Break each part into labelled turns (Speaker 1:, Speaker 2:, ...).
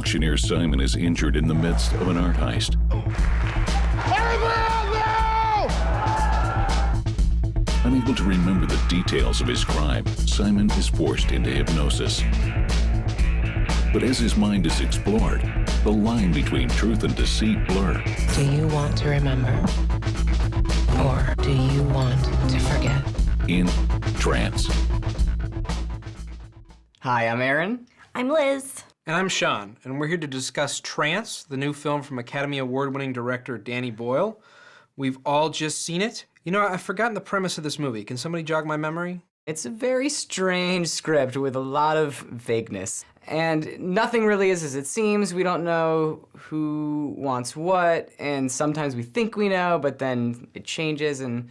Speaker 1: Auctioneer Simon is injured in the midst of an art heist. Unable to remember the details of his crime, Simon is forced into hypnosis. But as his mind is explored, the line between truth and deceit blur.
Speaker 2: Do you want to remember? Or do you want to forget?
Speaker 1: In Trance.
Speaker 3: Hi, I'm Aaron.
Speaker 4: I'm Liz.
Speaker 5: And I'm Sean, and we're here to discuss Trance, the new film from Academy Award-winning director Danny Boyle. We've all just seen it. You know, I've forgotten the premise of this movie. Can somebody jog my memory?
Speaker 3: It's a very strange script with a lot of vagueness. And nothing really is as it seems. We don't know who wants what, and sometimes we think we know, but then it changes, and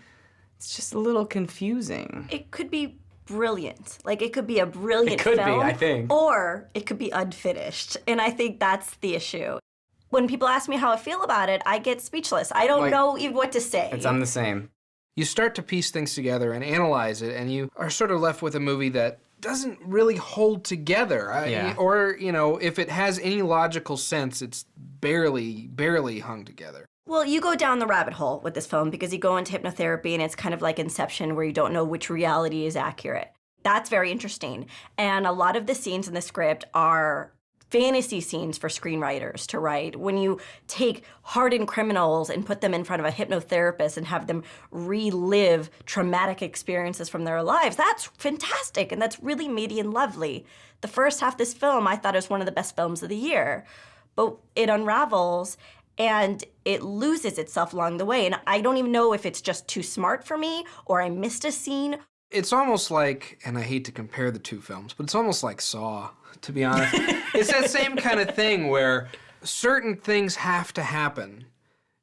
Speaker 3: it's just a little confusing.
Speaker 4: It could be brilliant. Like, it could be a brilliant film.
Speaker 3: It could be, I think.
Speaker 4: Or it could be unfinished. And I think that's the issue. When people ask me how I feel about it, I get speechless. I don't know even what to say.
Speaker 3: I'm the same.
Speaker 5: You start to piece things together and analyze it, and you are sort of left with a movie that doesn't really hold together. Or, you know, if it has any logical sense, it's barely hung together.
Speaker 4: Well, you go down the rabbit hole with this film because you go into hypnotherapy and it's kind of like Inception where you don't know which reality is accurate. That's very interesting. And a lot of the scenes in the script are fantasy scenes for screenwriters to write. When you take hardened criminals and put them in front of a hypnotherapist and have them relive traumatic experiences from their lives, that's fantastic and that's really meaty and lovely. The first half of this film I thought was one of the best films of the year, but it unravels and it loses itself along the way. And I don't even know if it's just too smart for me or I missed a scene.
Speaker 5: It's almost like, and I hate to compare the two films, but it's almost like Saw, to be honest. It's that same kind of thing where certain things have to happen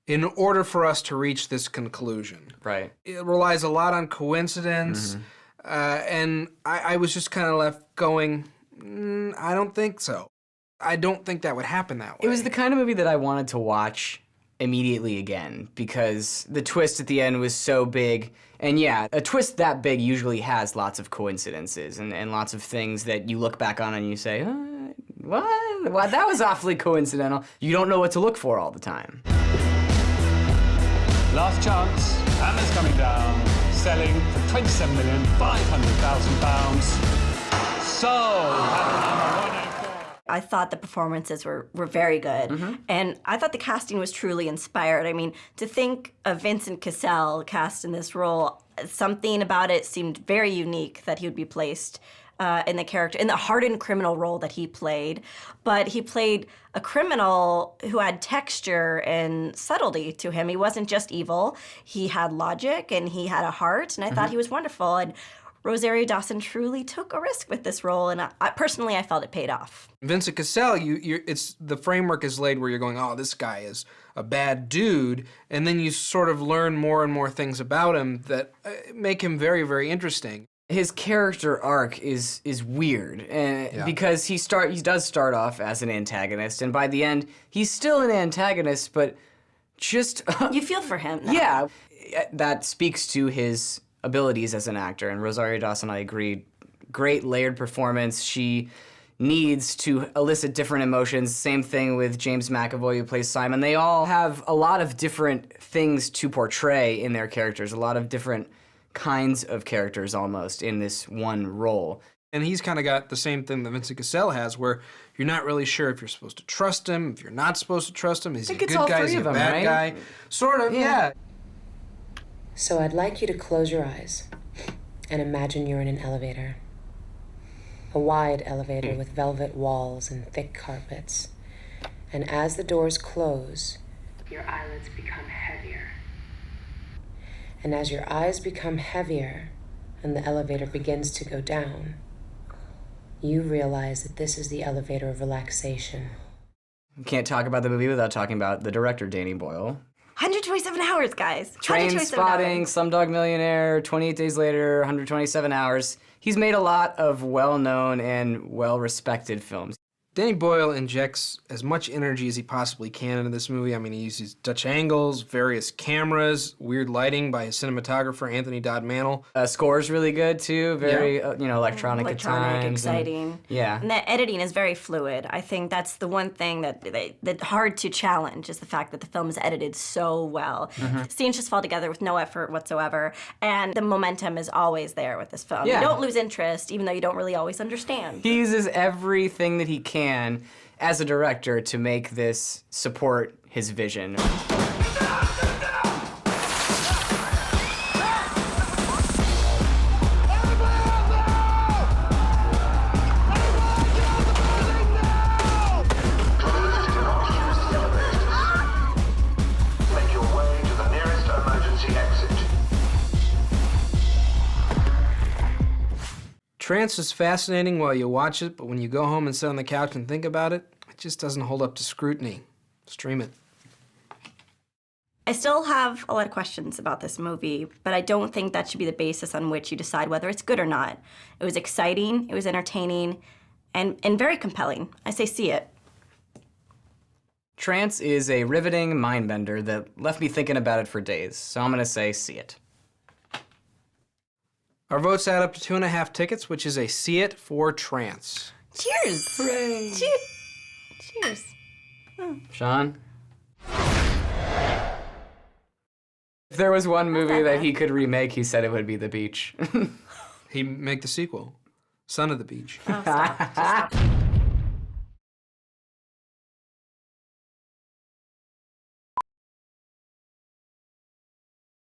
Speaker 5: in order for us to reach this conclusion.
Speaker 3: Right.
Speaker 5: It relies a lot on coincidence, and I was just kind of left going, I don't think so. I don't think that would happen that way.
Speaker 3: It was the kind of movie that I wanted to watch immediately again because the twist at the end was so big. And yeah, a twist that big usually has lots of coincidences and lots of things that you look back on and you say, what? Well, that was awfully coincidental. You don't know what to look for all the time.
Speaker 6: Last chance, Hammer's coming down, selling for £27,500,000. So,
Speaker 4: I thought the performances were very good. And I thought the casting was truly inspired. I mean, to think of Vincent Cassel cast in this role, something about it seemed very unique that he would be placed in the character, in the hardened criminal role that he played. But he played a criminal who had texture and subtlety to him. He wasn't just evil. He had logic and he had a heart, and I thought he was wonderful. And Rosario Dawson truly took a risk with this role, and personally, I felt it paid off.
Speaker 5: Vincent Cassel, it's the framework is laid where you're going, oh, this guy is a bad dude, and then you sort of learn more and more things about him that make him very, very interesting.
Speaker 3: His character arc is weird because he does start off as an antagonist, and by the end, he's still an antagonist, but just
Speaker 4: you feel for him.
Speaker 3: Yeah, that speaks to his abilities as an actor, and Rosario Dawson, I agree, great layered performance. She needs to elicit different emotions. Same thing with James McAvoy, who plays Simon. They all have a lot of different things to portray in their characters, a lot of different kinds of characters almost in this one role.
Speaker 5: And he's kind of got the same thing that Vincent Cassel has, where you're not really sure if you're supposed to trust him, if you're not supposed to trust him. Is he a good guy? Is he a bad guy? Sort of, yeah.
Speaker 7: So I'd like you to close your eyes and imagine you're in an elevator. A wide elevator with velvet walls and thick carpets. And as the doors close, your eyelids become heavier. And as your eyes become heavier and the elevator begins to go down, you realize that this is the elevator of relaxation.
Speaker 3: We can't talk about the movie without talking about the director, Danny Boyle.
Speaker 4: 127 hours, guys.
Speaker 3: Train Spotting, Slumdog Millionaire, 28 Days Later, 127 Hours. He's made a lot of well-known and well-respected films.
Speaker 5: Danny Boyle injects as much energy as he possibly can into this movie. I mean, he uses Dutch angles, various cameras, weird lighting by his cinematographer, Anthony Dodd Mantle.
Speaker 3: Score's really good, too. Very, electronic at times.
Speaker 4: Exciting.
Speaker 3: Yeah.
Speaker 4: And the editing is very fluid. I think that's the one thing that's hard to challenge is the fact that the film is edited so well. Scenes just fall together with no effort whatsoever. And the momentum is always there with this film.
Speaker 3: Yeah.
Speaker 4: You don't lose interest, even though you don't really always understand.
Speaker 3: He uses everything that he can as a director to make this support his vision.
Speaker 5: Trance is fascinating while you watch it, but when you go home and sit on the couch and think about it, it just doesn't hold up to scrutiny. Stream it.
Speaker 4: I still have a lot of questions about this movie, but I don't think that should be the basis on which you decide whether it's good or not. It was exciting, it was entertaining, and very compelling. I say see it.
Speaker 3: Trance is a riveting mind bender that left me thinking about it for days, so I'm gonna say see it.
Speaker 5: Our votes add up to 2.5 tickets, which is a see it for Trance.
Speaker 4: Cheers!
Speaker 3: Hooray!
Speaker 4: Cheers.
Speaker 3: Sean? If there was one movie that he could remake, he said it would be The Beach.
Speaker 5: He'd make the sequel, Son of the Beach.
Speaker 4: Oh, stop. Just stop.